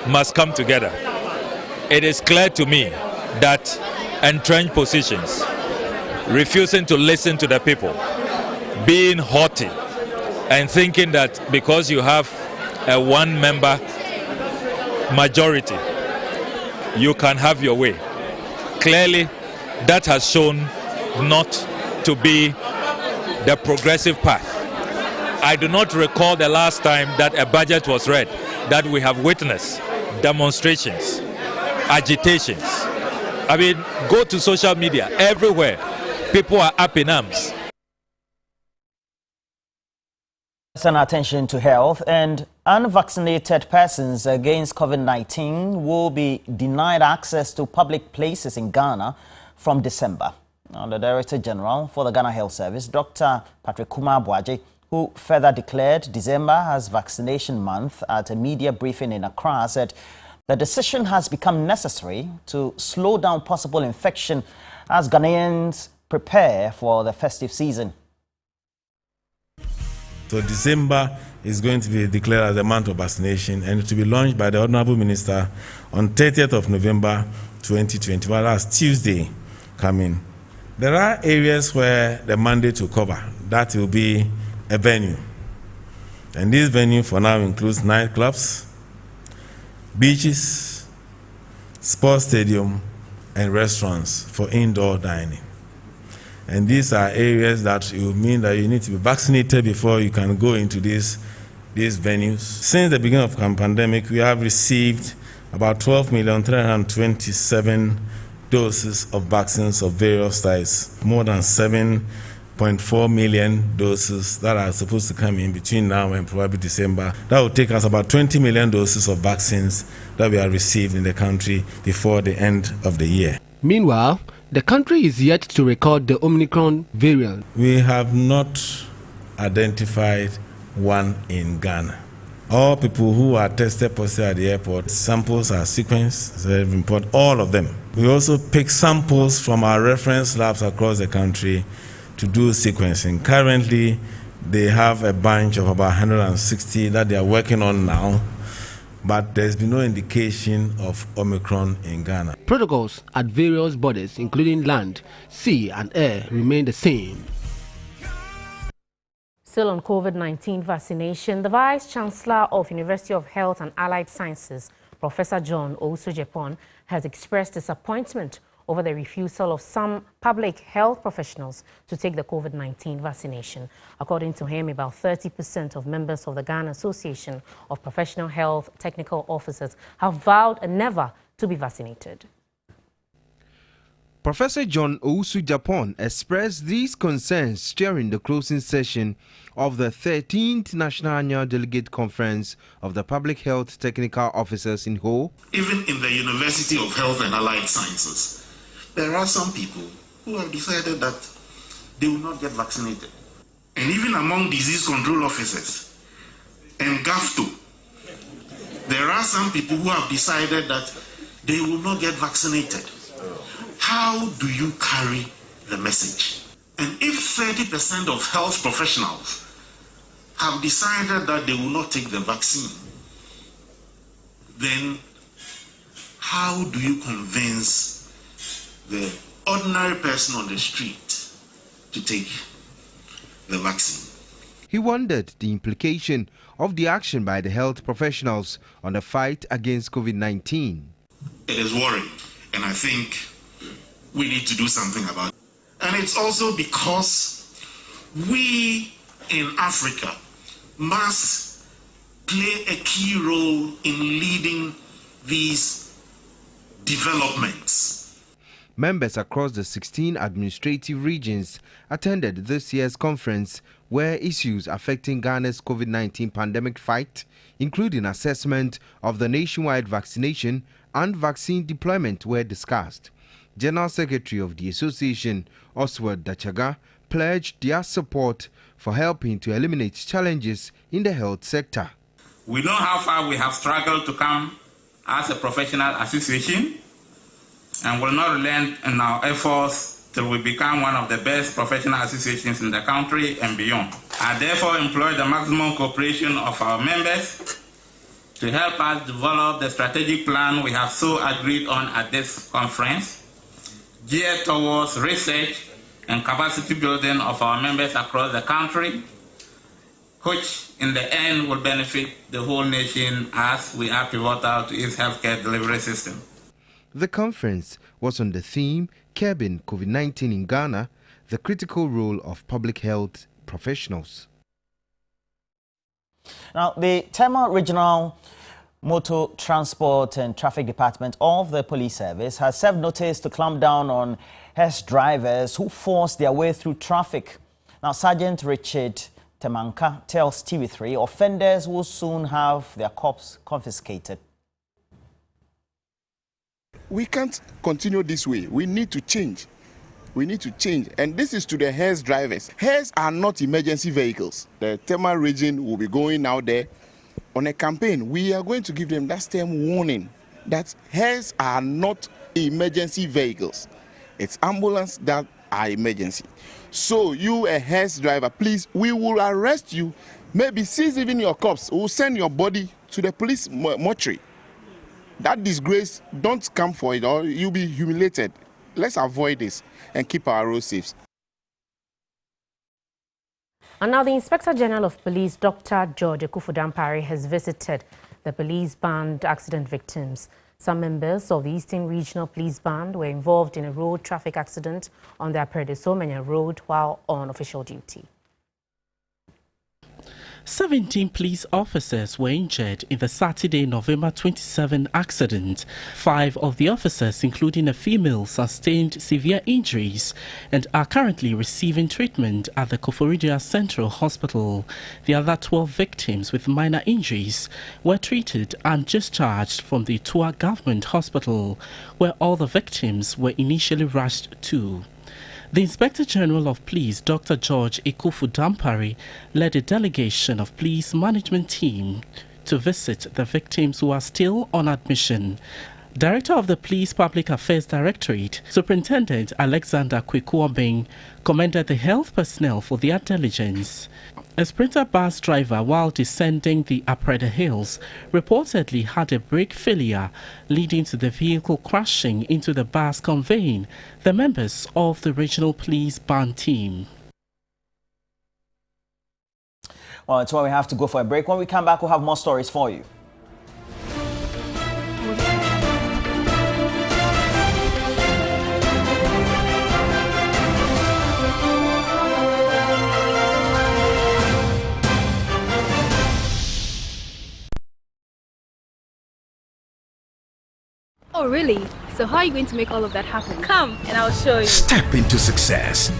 must come together. It is clear to me that entrenched positions, refusing to listen to the people, being haughty, and thinking that because you have a one-member majority, you can have your way. Clearly, that has shown not to be the progressive path. I do not recall the last time that a budget was read that we have witnessed demonstrations, agitations. I mean, go to social media, everywhere, people are up in arms. Turn attention to health, and unvaccinated persons against COVID-19 will be denied access to public places in Ghana from December. Now, the Director General for the Ghana Health Service, Dr. Patrick Kumar-Boaji, who further declared December as vaccination month at a media briefing in Accra, said the decision has become necessary to slow down possible infection as Ghanaians prepare for the festive season. So December is going to be declared as the month of vaccination, and to be launched by the Honorable Minister on 30th of November 2020, well, that's Tuesday coming. There are areas where the mandate will cover. That will be a venue. And this venue for now includes nightclubs, beaches, sports stadium, and restaurants for indoor dining. And these are areas that will mean that you need to be vaccinated before you can go into these venues. Since the beginning of the pandemic, we have received about 12,327,000 doses of vaccines of various types, more than 7.4 million doses that are supposed to come in between now and probably December. That will take us about 20 million doses of vaccines that we have received in the country before the end of the year. Meanwhile, the country is yet to record the Omicron variant. We have not identified one in Ghana. All people who are tested positive at the airport, samples are sequenced, so we import all of them. We also pick samples from our reference labs across the country to do sequencing. Currently, they have a bunch of about 160 that they are working on now, but there's been no indication of Omicron in Ghana. Protocols at various borders, including land, sea, and air, remain the same. Still on COVID-19 vaccination, the Vice-Chancellor of University of Health and Allied Sciences, Professor John Owusu-Agyapong, has expressed disappointment over the refusal of some public health professionals to take the COVID-19 vaccination. According to him, about 30% of members of the Ghana Association of Professional Health Technical Officers have vowed never to be vaccinated. Professor John Owusu-Agyapong expressed these concerns during the closing session of the 13th National Annual Delegate Conference of the Public Health Technical Officers in Ho. Even in the University of Health and Allied Sciences, there are some people who have decided that they will not get vaccinated. And even among disease control officers and GAFTO, there are some people who have decided that they will not get vaccinated. How do you carry the message? And if 30% of health professionals have decided that they will not take the vaccine, then how do you convince the ordinary person on the street to take the vaccine? He wondered the implication of the action by the health professionals on the fight against COVID-19. It is worrying, and I think we need to do something about it. And it's also because we in Africa must play a key role in leading these developments. Members across the 16 administrative regions attended this year's conference where issues affecting Ghana's COVID-19 pandemic fight, including assessment of the nationwide vaccination and vaccine deployment, were discussed. General Secretary of the Association, Oswald Dachaga, pledged their support for helping to eliminate challenges in the health sector. We know how far we have struggled to come as a professional association, and will not relent in our efforts till we become one of the best professional associations in the country and beyond. I therefore employ the maximum cooperation of our members to help us develop the strategic plan we have so agreed on at this conference, geared towards research and capacity building of our members across the country, which in the end will benefit the whole nation as we are pivotal to its healthcare delivery system. The conference was on the theme Curbing COVID-19 in Ghana, the critical role of public health professionals. Now, the Tema Regional Motor Transport and Traffic Department of the Police Service has served notice to clamp down on HAS drivers who force their way through traffic. Now, Sergeant Richard Temanka tells TV3 offenders will soon have their cars confiscated. We can't continue this way. We need to change. We need to change. And this is to the HAS drivers. HAS are not emergency vehicles. The Tema region will be going out there on a campaign. We are going to give them that same warning that HAS are not emergency vehicles. It's ambulance that are emergency. So you, a HAS driver, please, we will arrest you, maybe seize even your corpse. We'll send your body to the police mortuary. That disgrace, don't come for it or you'll be humiliated. Let's avoid this and keep our roads safe. And now the Inspector General of Police, Dr. George Ekufu-Dampare, has visited the police band accident victims. Some members of the Eastern Regional Police Band were involved in a road traffic accident on the Apredesomenya Road while on official duty. 17 police officers were injured in the Saturday, November 27 accident. 5 of the officers, including a female, sustained severe injuries and are currently receiving treatment at the Koforidua Central Hospital. The other 12 victims with minor injuries were treated and discharged from the Tua Government Hospital, where all the victims were initially rushed to. The Inspector General of Police, Dr. George Ekufu-Dampare, led a delegation of police management team to visit the victims who are still on admission. Director of the Police Public Affairs Directorate, Superintendent Alexander Kwekuobeng, commended the health personnel for their diligence. A Sprinter bus driver, while descending the Aprede Hills, reportedly had a brake failure, leading to the vehicle crashing into the bus conveying the members of the Regional Police Band team. Well, it's why we have to go for a break. When we come back, we'll have more stories for you. Oh, really? So how are you going to make all of that happen? Come, and I'll show you. Step into success.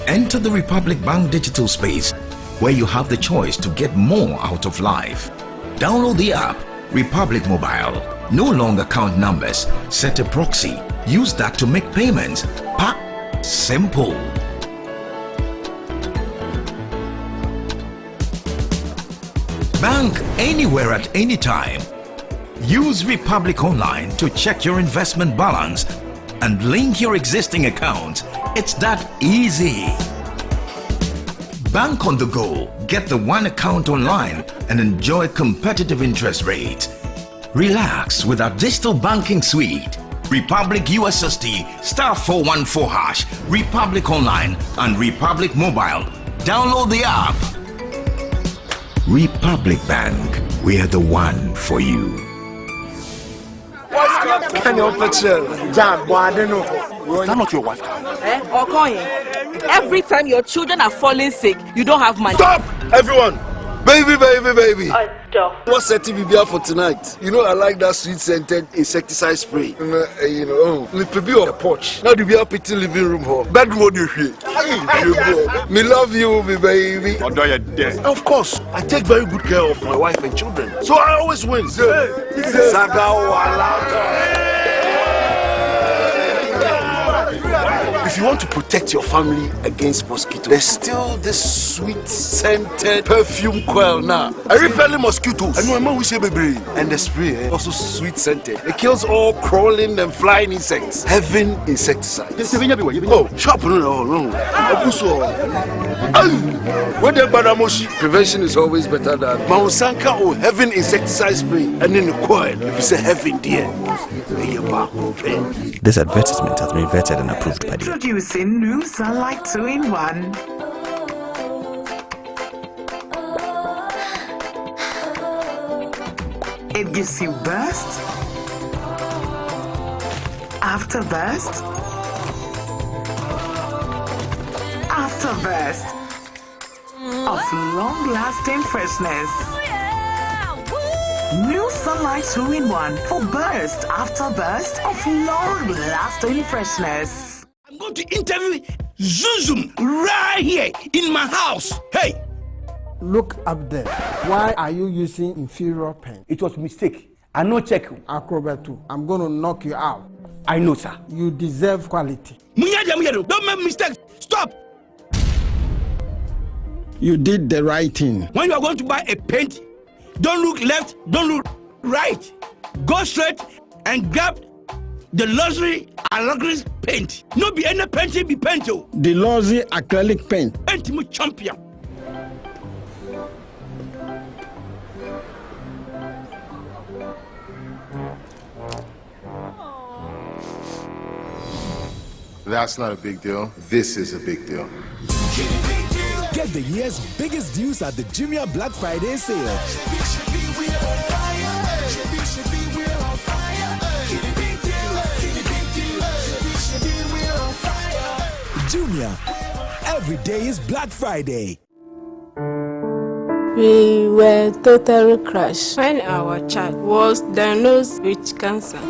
Enter the Republic Bank digital space, where you have the choice to get more out of life. Download the app, Republic Mobile. No longer count numbers. Set a proxy. Use that to make payments. Simple. Bank anywhere at any time. Use Republic Online to check your investment balance and link your existing account. It's that easy. Bank on the go. Get the one account online and enjoy competitive interest rates. Relax with our digital banking suite. Republic USSD *414#, Republic Online and Republic Mobile. Download the app. Republic Bank. We are the one for you. Can you picture? Is that not your wife? Every time your children are falling sick, you don't have money. Stop! Everyone! Baby! What's the TV for tonight? You know I like that sweet-scented insecticide spray. Me prepare on the porch. Now do we have pity living room home? Bedroom what you hear? Me love you, me baby. Although you're dead. Of course, I take very good care of my wife and children. So I always win. If you want to protect your family against mosquito, there's still this sweet scented perfume coil now. I repel mosquitoes. And the spray also sweet scented. It kills all crawling and flying insects. Heaven insecticide. Oh, sharp. Prevention is always better than Maunsanka or Heaven insecticide spray. And in the coil, if you say heaven, dear. This advertisement has been vetted and approved by the Introducing new Sunlight 2-in-1. It gives you burst after burst after burst of long-lasting freshness. New Sunlight 2-in-1 for burst after burst of long-lasting freshness. I'm going to interview Zuzum right here in my house. Hey! Look up there. Why are you using inferior pen? It was a mistake. I no check. Acrobat 2. I'm going to knock you out. I know, sir. You deserve quality. Don't make mistakes. Stop! You did the right thing. When you are going to buy a paint, don't look left, don't look right. Go straight and grab the luxury acrylic paint. No be any paint, be paint. The luxury acrylic paint. Paint me champion. That's not a big deal. This is a big deal. Get the year's biggest deals at the Jumia Black Friday sale. Jumia, every day is Black Friday. We were totally crushed when our child was diagnosed with cancer.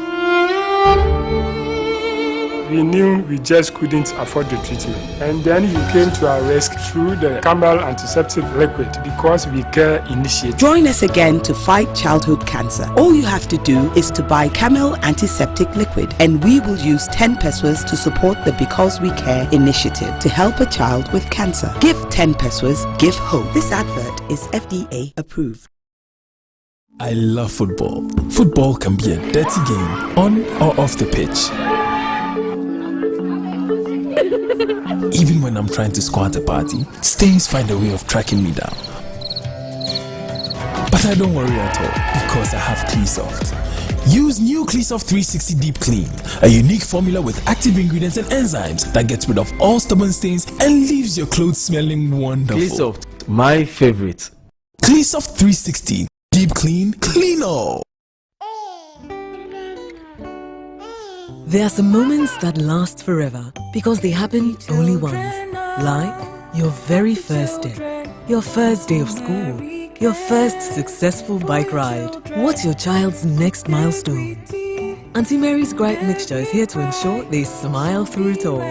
We knew we just couldn't afford the treatment. And then you came to our rescue through the Camel Antiseptic Liquid because we care initiative. Join us again to fight childhood cancer. All you have to do is to buy Camel Antiseptic Liquid, and we will use 10 pesos to support the Because We Care initiative to help a child with cancer. Give 10 pesos, give hope. This advert is FDA approved. I love football. Football can be a dirty game, on or off the pitch. Even when I'm trying to score at a party, stains find a way of tracking me down. But I don't worry at all, because I have Cleansoft. Use new Cleansoft 360 Deep Clean, a unique formula with active ingredients and enzymes that gets rid of all stubborn stains and leaves your clothes smelling wonderful. Cleansoft, my favorite. Cleansoft 360 Deep Clean, clean all. There are some moments that last forever because they happen only once. Like your very first day, your first day of school, your first successful bike ride. What's your child's next milestone? Auntie Mary's Gripe Mixture is here to ensure they smile through it all.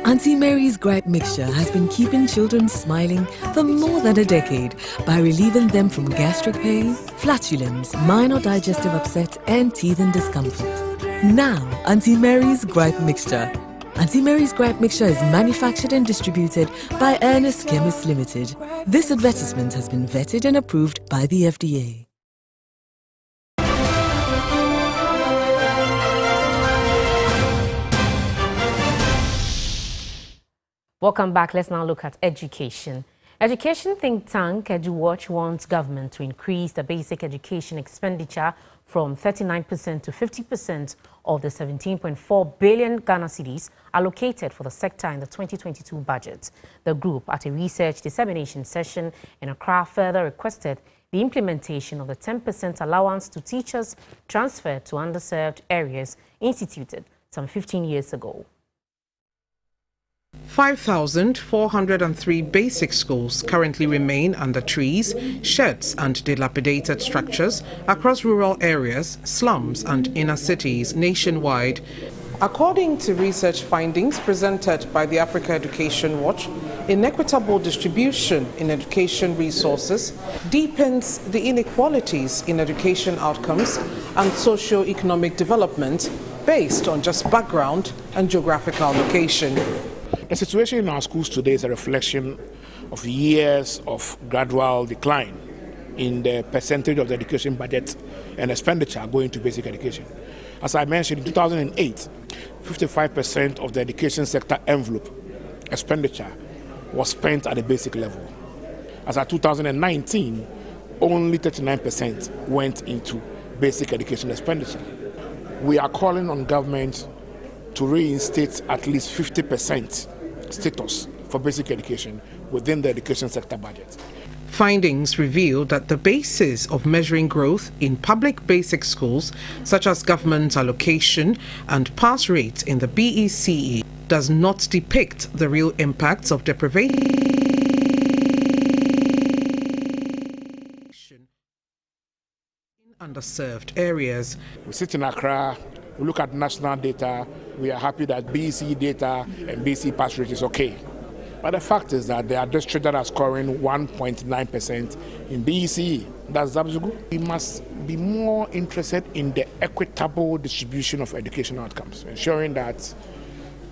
Auntie Mary's Gripe Mixture has been keeping children smiling for more than a decade by relieving them from gastric pain, flatulence, minor digestive upset, and teething discomfort. Now, Auntie Mary's Gripe Mixture. Auntie Mary's Gripe Mixture is manufactured and distributed by Ernest Chemists Limited. This advertisement has been vetted and approved by the FDA. Welcome back. Let's now look at education. Education think tank EduWatch wants government to increase the basic education expenditure from 39% to 50% of the 17.4 billion Ghana cedis allocated for the sector in the 2022 budget. The group, at a research dissemination session in Accra, further requested the implementation of the 10% allowance to teachers transferred to underserved areas instituted some 15 years ago. 5,403 basic schools currently remain under trees, sheds and dilapidated structures across rural areas, slums and inner cities nationwide. According to research findings presented by the Africa Education Watch, inequitable distribution in education resources deepens the inequalities in education outcomes and socio-economic development based on just background and geographical location. The situation in our schools today is a reflection of years of gradual decline in the percentage of the education budget and expenditure going to basic education. As I mentioned, in 2008, 55% of the education sector envelope expenditure was spent at the basic level. As of 2019, only 39% went into basic education expenditure. We are calling on government to reinstate at least 50% status for basic education within the education sector budget. Findings reveal that the basis of measuring growth in public basic schools, such as government allocation and pass rates in the VECCIE, does not depict the real impacts of deprivation in underserved areas. We sit in Accra, we look at national data, we are happy that BEC data and BEC pass rate is okay. But the fact is that there are districts that are scoring 1.9% in BEC. That's absolutely good. We must be more interested in the equitable distribution of education outcomes, ensuring that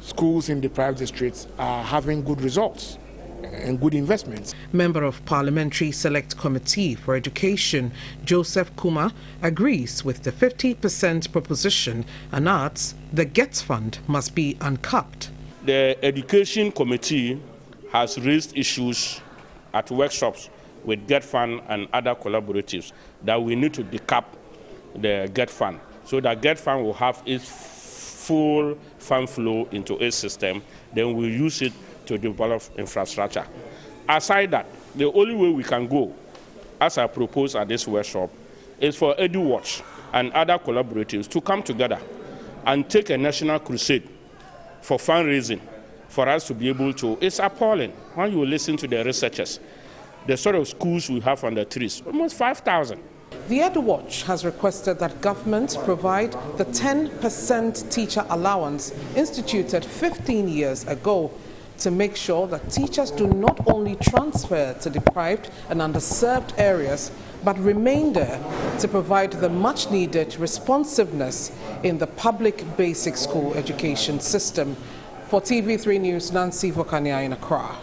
schools in deprived districts are having good results and good investments. Member of Parliamentary Select Committee for Education, Joseph Kuma, agrees with the 50% proposition and adds the GET fund must be uncapped. The Education Committee has raised issues at workshops with GET Fund and other collaboratives that we need to decap the GET Fund so that GET Fund will have its full fund flow into its system. Then we'll use it to develop infrastructure. Aside that, the only way we can go, as I propose at this workshop, is for EduWatch and other collaboratives to come together and take a national crusade for fundraising for us to be able to. It's appalling when you listen to the researchers, the sort of schools we have on the trees, almost 5,000. The EduWatch has requested that government provide the 10% teacher allowance instituted 15 years ago to make sure that teachers do not only transfer to deprived and underserved areas, but remain there to provide the much-needed responsiveness in the public basic school education system. For TV3 News, Nancy Vokania in Accra.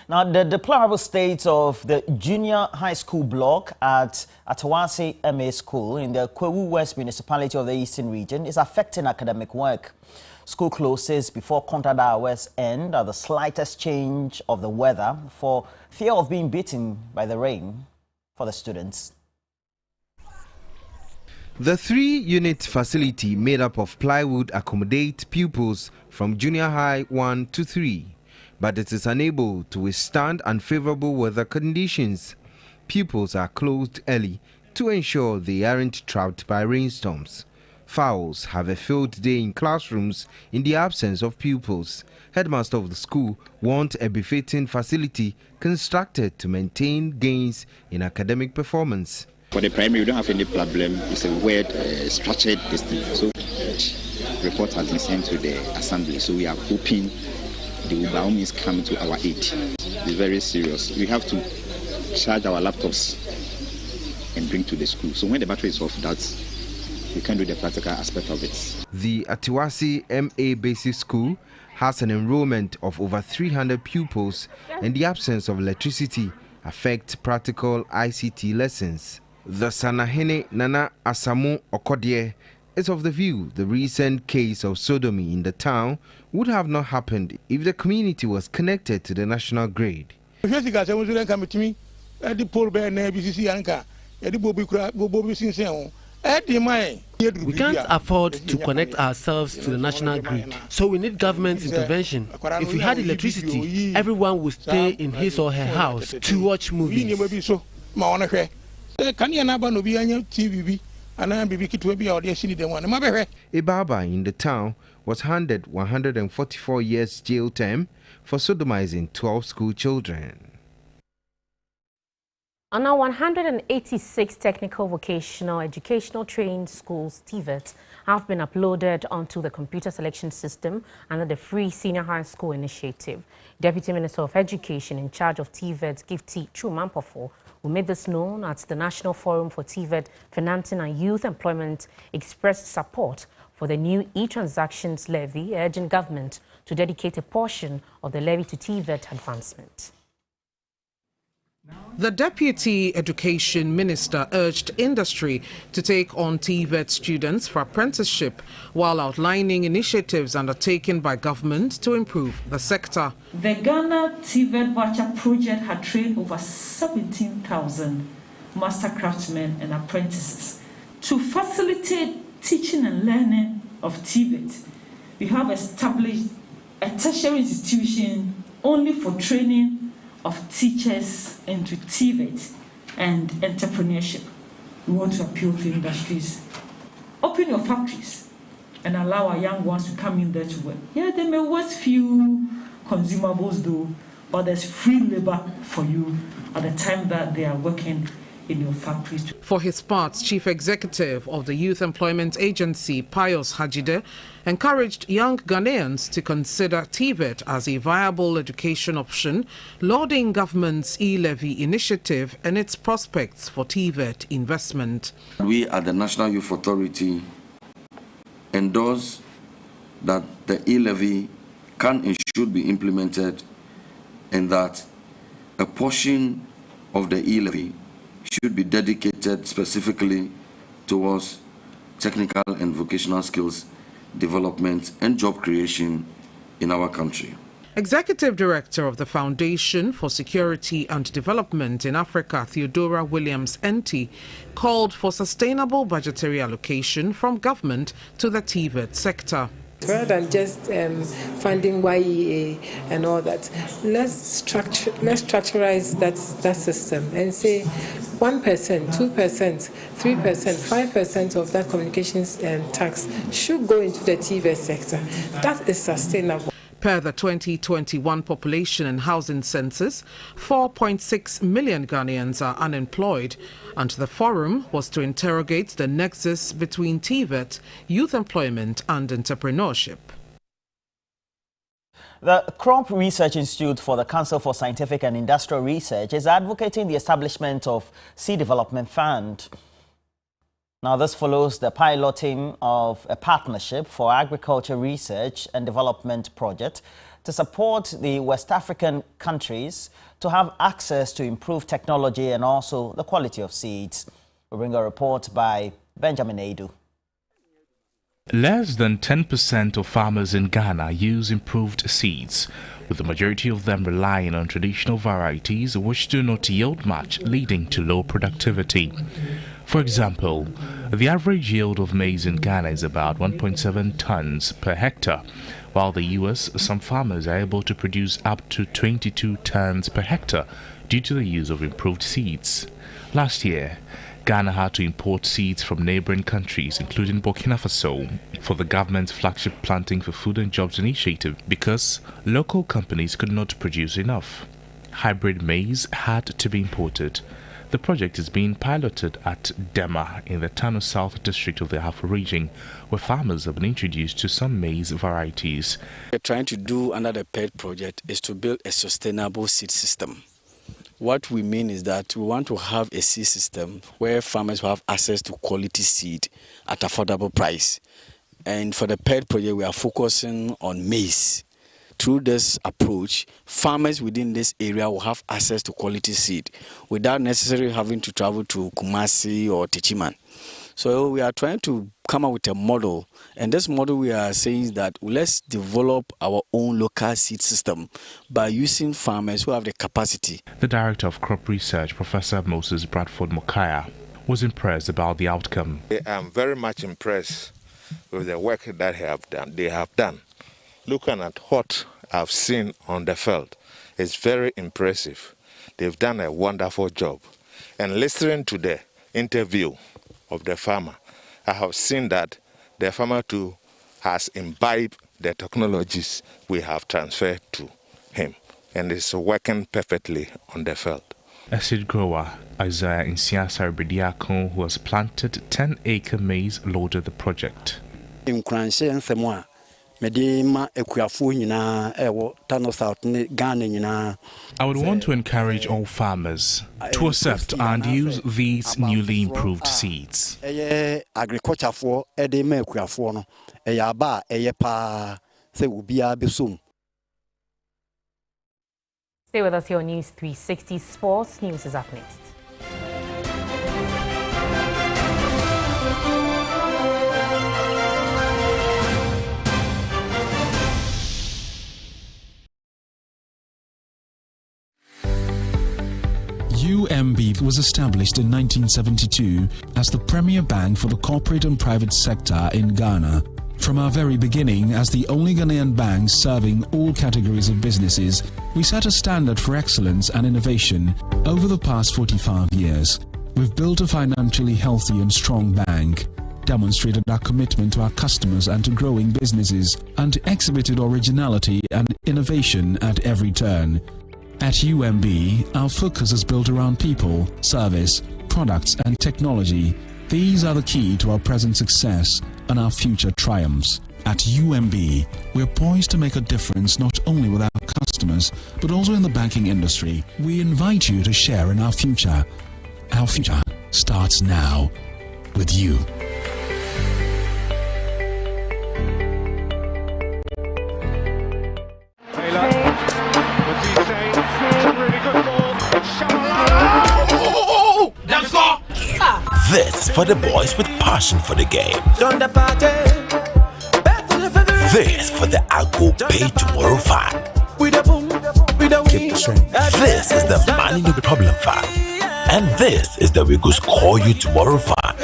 Now, the deplorable state of the junior high school block at Atawasi MA School in the Kwewu West municipality of the Eastern region is affecting academic work. School closes before contract hours end at the slightest change of the weather for fear of being beaten by the rain for the students. The 3-unit facility made up of plywood accommodates pupils from junior high 1 to 3, but it is unable to withstand unfavorable weather conditions. Pupils are closed early to ensure they aren't trapped by rainstorms. Fowls have a field day in classrooms in the absence of pupils. Headmaster of the school wants a befitting facility constructed to maintain gains in academic performance. For the primary, we don't have any problem. It's a weird, structured system. So, report has been sent to the assembly. So, we are hoping they will by all means come to our aid. It's very serious. We have to charge our laptops and bring to the school. So, when the battery is off, we can do the practical aspect of it. The Atawasi MA Basic School has an enrollment of over 300 pupils, and the absence of electricity affects practical ICT lessons. The Sanahene Nana Asamu Okodie is of the view the recent case of sodomy in the town would have not happened if the community was connected to the national grid. We can't afford to connect ourselves to the national grid, so we need government intervention. If we had electricity, everyone would stay in his or her house to watch movies. A barber in the town was handed 144 years jail term for sodomizing 12 school children. And now 186 technical vocational educational training schools, TVET, have been uploaded onto the computer selection system under the Free Senior High School Initiative. Deputy Minister of Education in charge of TVET, Gifty Chumampofo, who made this known at the National Forum for TVET Financing and Youth Employment, expressed support for the new e-transactions levy, urging government to dedicate a portion of the levy to TVET advancement. The Deputy Education Minister urged industry to take on TVET students for apprenticeship while outlining initiatives undertaken by government to improve the sector. The Ghana TVET voucher project had trained over 17,000 master craftsmen and apprentices. To facilitate teaching and learning of TVET, we have established a tertiary institution only for training of teachers into TVET and entrepreneurship. We want to appeal to industries. Open your factories and allow our young ones to come in there to work. Yeah, they may waste few consumables though, but there's free labor for you at the time that they are working in your factories. For his part, Chief Executive of the Youth Employment Agency, Pius Hajide, encouraged young Ghanaians to consider TVET as a viable education option, lauding government's e-levy initiative and its prospects for TVET investment. We at the National Youth Authority endorse that the e-levy can and should be implemented, and that a portion of the e-levy should be dedicated specifically towards technical and vocational skills development and job creation in our country. Executive Director of the Foundation for Security and Development in Africa, Theodora Williams Enti, called for sustainable budgetary allocation from government to the TVET sector. Rather than just funding YEA and all that, let's structuralize that system and say 1%, 2%, 3%, 5% of that communications tax should go into the TVET sector. That is sustainable. Per the 2021 population and housing census, 4.6 million Ghanaians are unemployed, and the forum was to interrogate the nexus between TVET, youth employment and entrepreneurship. The Crop Research Institute for the Council for Scientific and Industrial Research is advocating the establishment of Seed Development Fund. Now, this follows the piloting of a partnership for agriculture research and development project to support the West African countries to have access to improved technology and also the quality of seeds. We bring a report by Benjamin Aidu. Less than 10% of farmers in Ghana use improved seeds, with the majority of them relying on traditional varieties which do not yield much, leading to low productivity. For example, the average yield of maize in Ghana is about 1.7 tons per hectare, while the US, some farmers are able to produce up to 22 tons per hectare due to the use of improved seeds. Last year, Ghana had to import seeds from neighboring countries, including Burkina Faso, for the government's flagship Planting for Food and Jobs initiative because local companies could not produce enough. Hybrid maize had to be imported. The project is being piloted at Dema in the Tano South district of the Afo region, where farmers have been introduced to some maize varieties. What we're trying to do under the PED project is to build a sustainable seed system. What we mean is that we want to have a seed system where farmers will have access to quality seed at affordable price. And for the PED project, we are focusing on maize. Through this approach, farmers within this area will have access to quality seed without necessarily having to travel to Kumasi or Techiman. So we are trying to come up with a model, and this model we are saying that let's develop our own local seed system by using farmers who have the capacity. The Director of Crop Research, Professor Moses Bradford Mokaya, was impressed about the outcome. I am very much impressed with the work that they have done. Looking at what I've seen on the field, it's very impressive. They've done a wonderful job. And listening to the interview of the farmer, I have seen that the farmer too has imbibed the technologies we have transferred to him, and is working perfectly on the field. A seed grower, Isaiah in CSIR Bediakon, who has planted 10-acre maize, loaded the project. I would want to encourage all farmers to accept and use these newly improved seeds. Eyaba eyepa se ubia besum. Stay with us here on News 360. Sports News is up next. UMB was established in 1972 as the premier bank for the corporate and private sector in Ghana. From our very beginning, as the only Ghanaian bank serving all categories of businesses, we set a standard for excellence and innovation over the past 45 years. We've built a financially healthy and strong bank, demonstrated our commitment to our customers and to growing businesses, and exhibited originality and innovation at every turn. At UMB, our focus is built around people, service, products and technology. These are the key to our present success and our future triumphs. At UMB, we're poised to make a difference not only with our customers, but also in the banking industry. We invite you to share in our future. Our future starts now with you. This is for the boys with passion for the game. This for the I Go Pay Tomorrow fan. This is the Money No Problem fan. And this is the We Go Score You Tomorrow fan.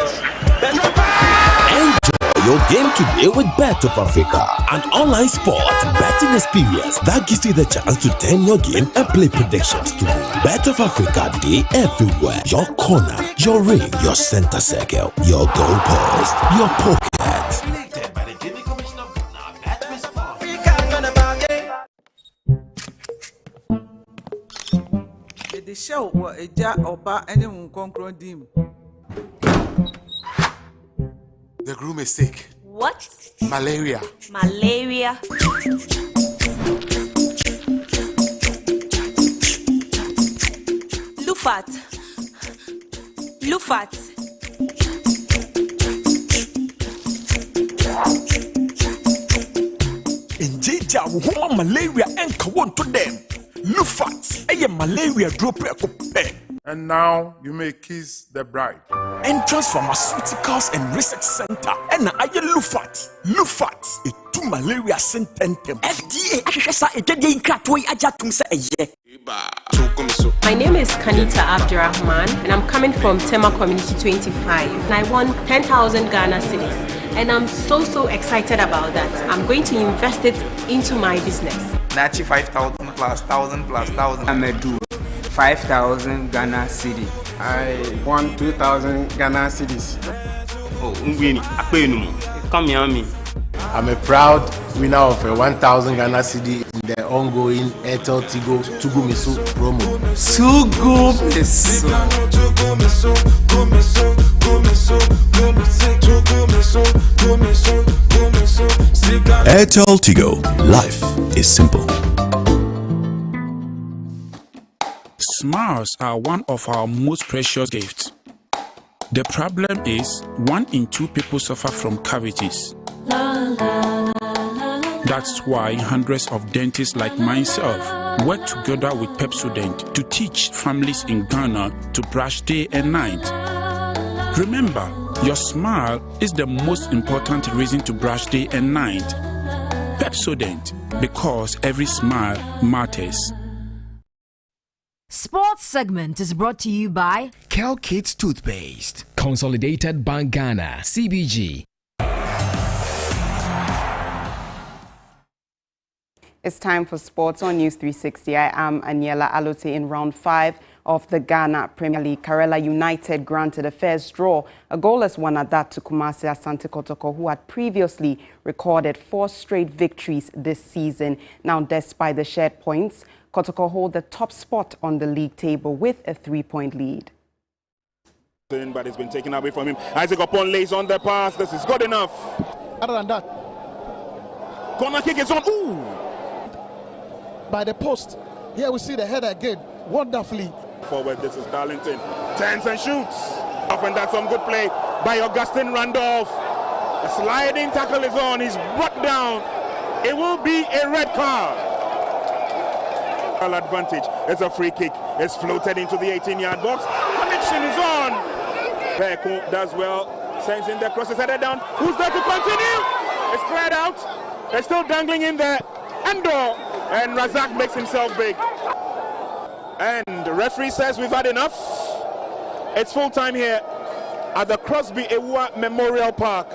Enjoy your game today with Bet of Africa, an online sport betting experience that gives you the chance to turn your game and play predictions to Bet of Africa Day everywhere. Your corner, your ring, your center circle, your goal post, your pocket. The groom is sick. What? Malaria. Malaria. Lufat. Lufat. Injeja woman malaria and kawon to them. Lufat. Eye malaria drop. And now you may kiss the bride. Entrance Pharmaceuticals and Research Center. And I Lufat. Lufat. A two malaria sententem. FDA. My name is Kanita Abdurrahman and I'm coming from Tema Community 25. And I won 10,000 Ghana cedis. And I'm so excited about that. I'm going to invest it into my business. Nachi 5,000 plus 1,000 plus 1,000. I'm a do 5,000 Ghana cedi. I won 2,000 Ghana cedis. Oh, come here, me. I'm a proud winner of a 1,000 Ghana cedi in the ongoing Airtel Tigo Tugumiso promo. Tugumiso. Airtel Tigo. Life is simple. Smiles are one of our most precious gifts. The problem is 1 in 2 people suffer from cavities. That's why hundreds of dentists like myself work together with Pepsodent to teach families in Ghana to brush day and night. Remember, your smile is the most important reason to brush day and night. Pepsodent, because every smile matters. Sports segment is brought to you by Kel Kids Toothpaste, Consolidated Bank Ghana, CBG. It's time for sports on News 360. I am Aniela Alote. In round 5 of the Ghana Premier League, Karela United granted a first draw, a goalless one at that, to Kumasi Asante Kotoko, who had previously recorded 4 straight victories this season. Now, despite the shared points, Kotoko hold the top spot on the league table with a 3-point lead. But it's been taken away from him. Isaac Opon lays on the pass. This is good enough. Other than that, corner kick is on. Ooh! By the post. Here we see the header again. Wonderfully. Forward, this is Darlington. Turns and shoots. Up and that's some good play by Augustine Randolph. A sliding tackle is on. He's brought down. It will be a red card. Advantage. It's a free kick. It's floated into the 18-yard box. Connection is on. Beko does well. Sends in the cross. Is headed down. Who's there to continue? It's cleared out. They're still dangling in there. Endor. And Razak makes himself big. And the referee says we've had enough. It's full time here at the Crosby Ewa Memorial Park.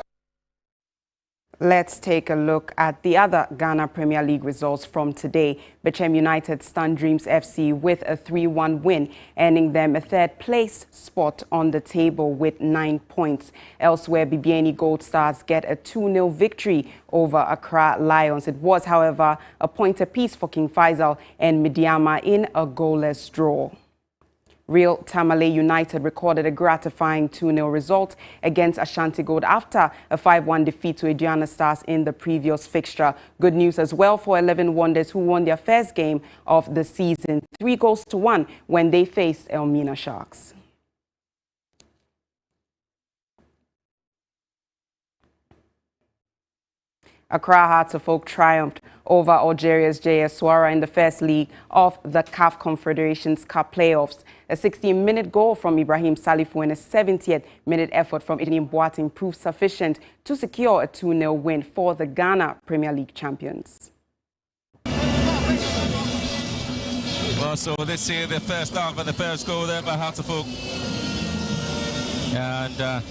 Let's take a look at the other Ghana Premier League results from today. Bechem United stunned Dreams FC with a 3-1 win, earning them a third-place spot on the table with 9 points. Elsewhere, Bibiani Gold Stars get a 2-0 victory over Accra Lions. It was, however, a point apiece for King Faisal and Midiama in a goalless draw. Real Tamale United recorded a gratifying 2-0 result against Ashanti Gold after a 5-1 defeat to Aduana Stars in the previous fixture. Good news as well for 11 Wonders, who won their first game of the season, 3-1 when they faced Elmina Sharks. Accra Hearts of Oak triumphed over Algeria's JS Soura in the first leg of the CAF Confederations Cup playoffs. A 16-minute goal from Ibrahim Salifu and a 70th-minute effort from Idini Boateng proved sufficient to secure a 2-0 win for the Ghana Premier League champions. Well, so this is the first half and the first goal there by Hearts of Oak. And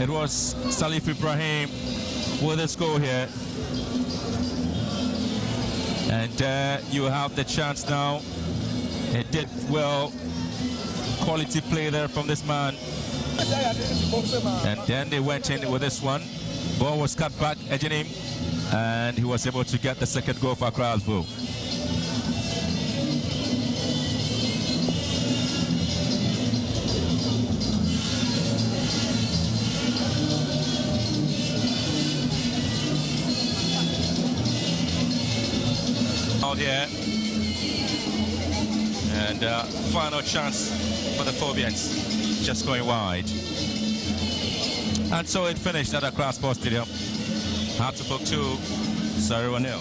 it was Salif Ibrahim with a score here, and you have the chance now. It did well, quality play there from this man, and then they went in with this one. Ball was cut back, edging him, and he was able to get the second goal for Accra Alvo. Here, and final chance for the Phobians, just going wide. And so it finished at Accra Sports Stadium. Hearts of Oak 2, CSIR 0.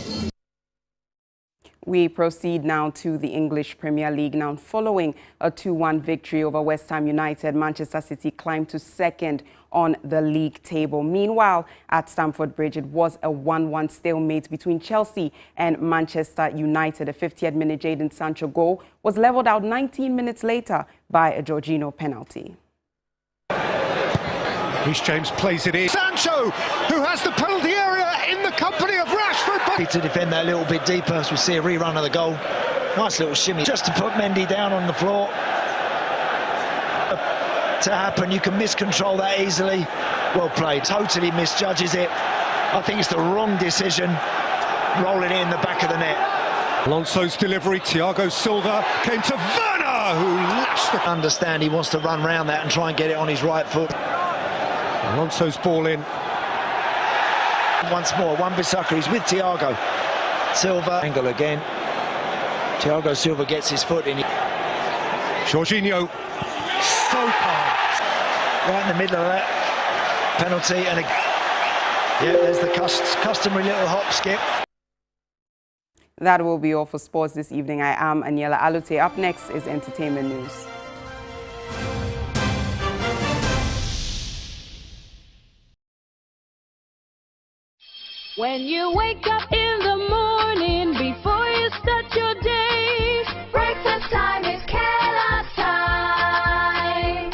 We proceed now to the English Premier League. Now, following a 2-1 victory over West Ham United, Manchester City climbed to second on the league table. Meanwhile, at Stamford Bridge, it was a 1-1 stalemate between Chelsea and Manchester United. A 50th minute Jadon Sancho goal was levelled out 19 minutes later by a Jorginho penalty. Rhys James plays it in. Sancho, who has the penalty area in the company of Rashford. To defend that a little bit deeper, as we see a rerun of the goal. Nice little shimmy, just to put Mendy down on the floor. To happen, you can miscontrol that easily. Well played, totally misjudges it. I think it's the wrong decision. Rolling it in the back of the net. Alonso's delivery, Thiago Silva came to Werner, who lashed the... Understand he wants to run round that and try and get it on his right foot. Alonso's ball in. Once more, Wan-Bissaka, he's with Thiago. Silva, angle again. Thiago Silva gets his foot in. Jorginho, so calm. Right in the middle of that penalty, and yeah, there's the customary little hop skip. That will be all for sports this evening. I am Aniela Alute. Up next is entertainment news. When you wake up in the morning, before you start your day, breakfast time is Kellogg's time.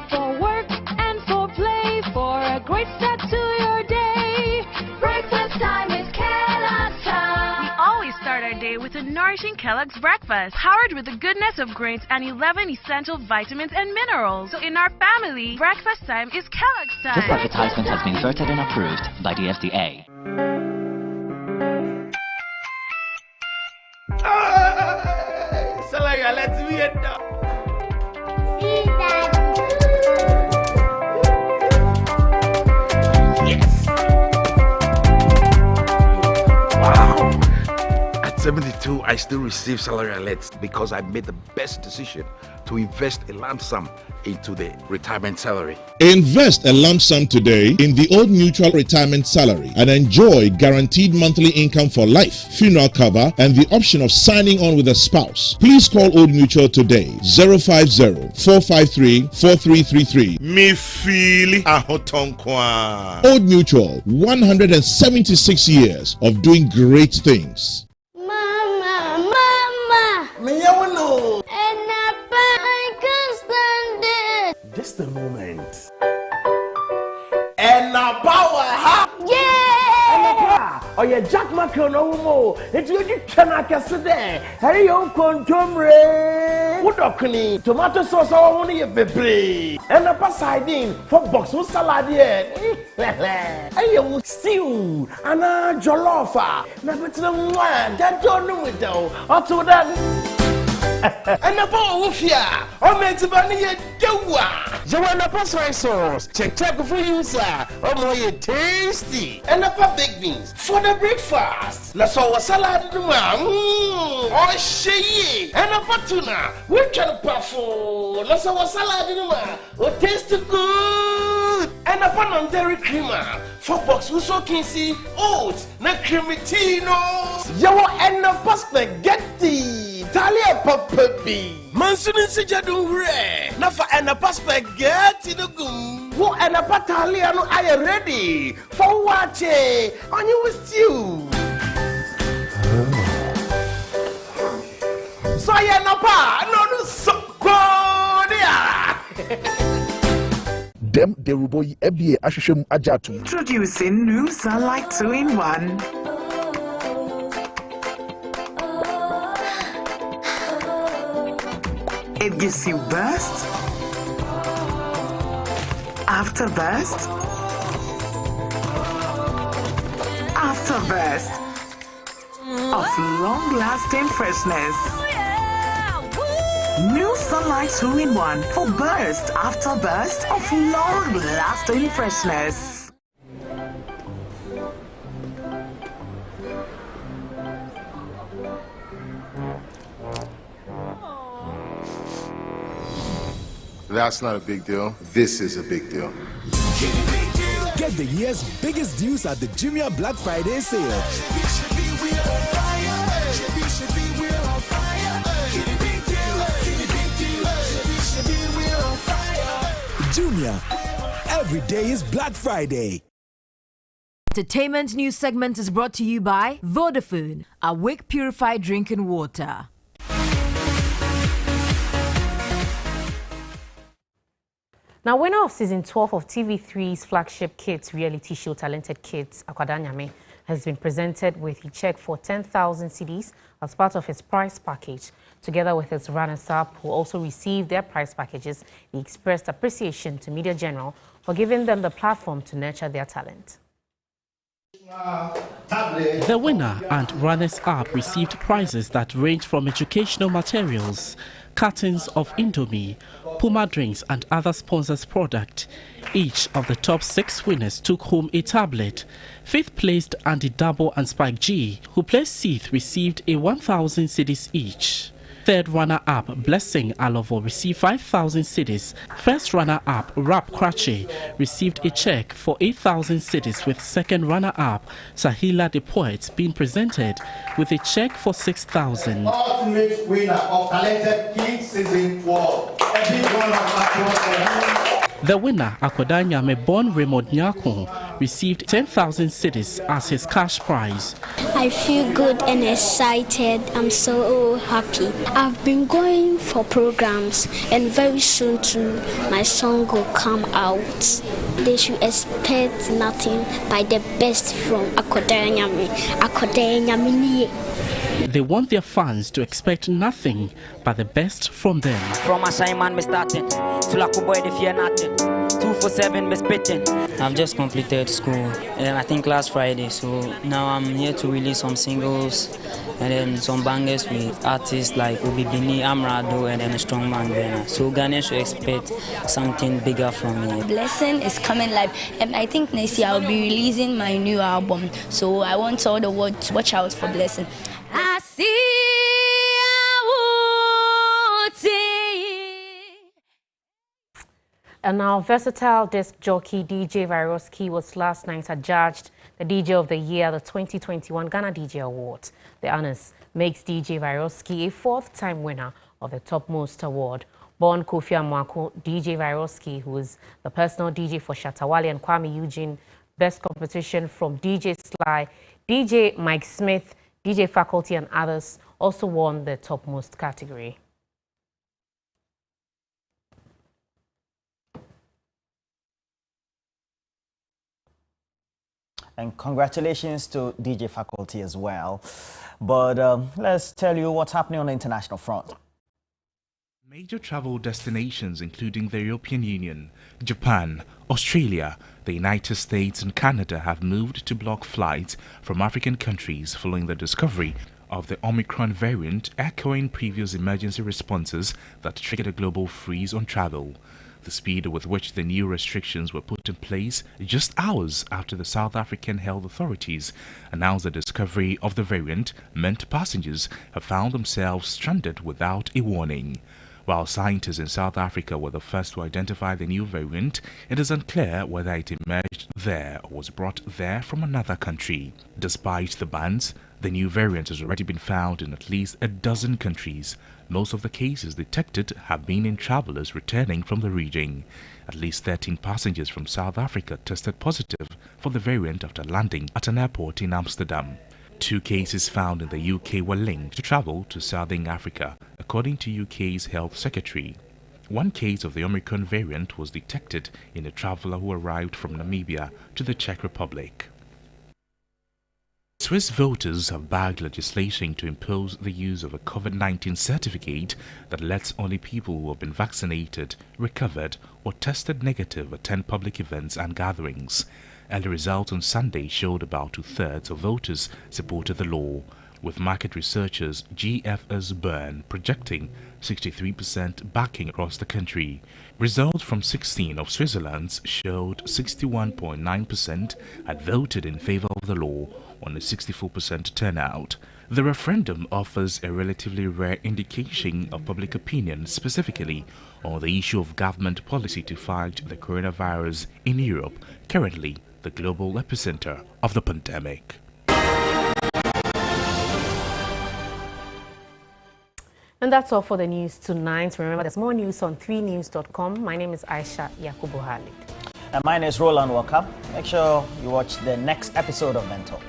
For work and for play, for a great start to your day, breakfast time is Kellogg's time. We always start our day with a nourishing Kellogg's breakfast, powered with the goodness of grains and 11 essential vitamins and minerals. So in our family, breakfast time is Kellogg's time. This advertisement has been vetted and approved by the FDA. Let's be it now. Yes. Wow. At 72, I still receive salary alerts because I made the best decision to invest a lump sum into the retirement salary. Invest a lump sum today in the Old Mutual retirement salary and enjoy guaranteed monthly income for life, funeral cover, and the option of signing on with a spouse. Please call Old Mutual today, 050-453-4333. Me feel ahotonkwa. Old Mutual, 176 years of doing great things. Mama. Me no. And I can't stand it. Just a moment. And now power, huh? Yeah! Oh, yeah, Jack Macron, no more. It's good you cannot guess it there. Harry, you contumre. What a clean tomato sauce, I want to be. And a pasadine for box with salad here. I will stew and a jollofa. Never to the one that don't know it though. Or to that. And a bowl of ya, or meant to buy a doua. You want a pasta sauce? Check for you, sir. Oh, more tasty. And a big beans for the breakfast. Let's all a salad in the oh, she and a patuna. Which are the puffle? Let's all a salad in the oh, taste good. And a pan on dairy creamer. 4 box with so can see oats, not cremitino. You want and a spaghetti. Talia Papa B. Mansunin Sijadu Re. Nafa and a spaghetti the gum. Who and a pataliano are you ready for watching on you with you? So I am no so Dem de Ruboy FBA Ashishim Ajatu. Introducing new Sunlight 2-in-1. It gives you burst after burst after burst of long-lasting freshness. New Sunlight 2-in-1 for burst after burst of long-lasting freshness. That's not a big deal. This is a big deal. Get the year's biggest deals at the Jumia Black Friday sale. Jumia, every day is Black Friday. Entertainment news segment is brought to you by Vodafone, Awake Purified Drinking Water. Now, winner of season 12 of TV3's flagship kids reality show Talented Kids, Akwadaa Nyame, has been presented with a check for 10,000 cedis as part of his prize package. Together with his runners-up, who also received their prize packages, he expressed appreciation to Media General for giving them the platform to nurture their talent. The winner and runners-up received prizes that range from educational materials, cartons of Indomie, Puma drinks and other sponsors' product. Each of the top 6 winners took home a tablet. 5th placed Andy Dabo and Spike G, who placed 6th, received a 1,000 cedis each. 3rd runner-up Blessing Alovo received 5,000 cedis. 1st runner-up Rap Krache received a check for 8,000 cedis, with 2nd runner-up Sahila the Poet being presented with a check for 6,000. Ultimate winner of Talented Kids Season 12. The winner, Akwadaa Nyame born Raymond Nyako, received 10,000 cedis as his cash prize. I feel good and excited. I'm so happy. I've been going for programs, and very soon too, my song will come out. They should expect nothing but the best from Akwadaa Nyame. Akwadaa Nyame. They want their fans to expect nothing but the best from them. From assignment, me starting. To like a boy, they fear nothing. 247, me spitting. I've just completed school, and I think last Friday. So now I'm here to release some singles and then some bangers with artists like Obibini, Amrado, and then a Strongman Bena. So Ghanaians should expect something bigger from me. Blessing is coming live, and I think next year I'll be releasing my new album. So I want all the world to watch out for Blessing. I see And now, versatile disc jockey DJ VYRUSKY was last night adjudged the DJ of the Year, the 2021 Ghana DJ Award. The honors makes DJ VYRUSKY a fourth-time winner of the Topmost Award. Born Kofi Amwako, DJ VYRUSKY, who is the personal DJ for Shatta Wale and Kwame Eugene, Best Competition from DJ Sly, DJ Mike Smith, DJ Faculty and others, also won the Topmost category. And congratulations to DJ Faculty as well. But let's tell you what's happening on the international front. Major travel destinations including the European Union, Japan, Australia, the United States and Canada have moved to block flights from African countries following the discovery of the Omicron variant, echoing previous emergency responses that triggered a global freeze on travel. The speed with which the new restrictions were put in place just hours after the South African health authorities announced the discovery of the variant meant passengers have found themselves stranded without a warning. While scientists in South Africa were the first to identify the new variant, it is unclear whether it emerged there or was brought there from another country. Despite the bans, the new variant has already been found in at least a dozen countries. Most of the cases detected have been in travelers returning from the region. At least 13 passengers from South Africa tested positive for the variant after landing at an airport in Amsterdam. 2 cases found in the UK were linked to travel to Southern Africa, according to UK's Health Secretary. 1 case of the Omicron variant was detected in a traveller who arrived from Namibia to the Czech Republic. Swiss voters have backed legislation to impose the use of a COVID-19 certificate that lets only people who have been vaccinated, recovered, or tested negative attend public events and gatherings. Early results on Sunday showed about 2/3 of voters supported the law, with market researchers GFS Bern projecting 63% backing across the country. Results from 16 of Switzerland's showed 61.9% had voted in favor of the law on a 64% turnout. The referendum offers a relatively rare indication of public opinion, specifically on the issue of government policy to fight the coronavirus in Europe, currently the global epicenter of the pandemic. And that's all for the news tonight. Remember, there's more news on 3news.com. My name is Aisha Yakubu Khalid. And mine is Roland Walker. Make sure you watch the next episode of Mentor.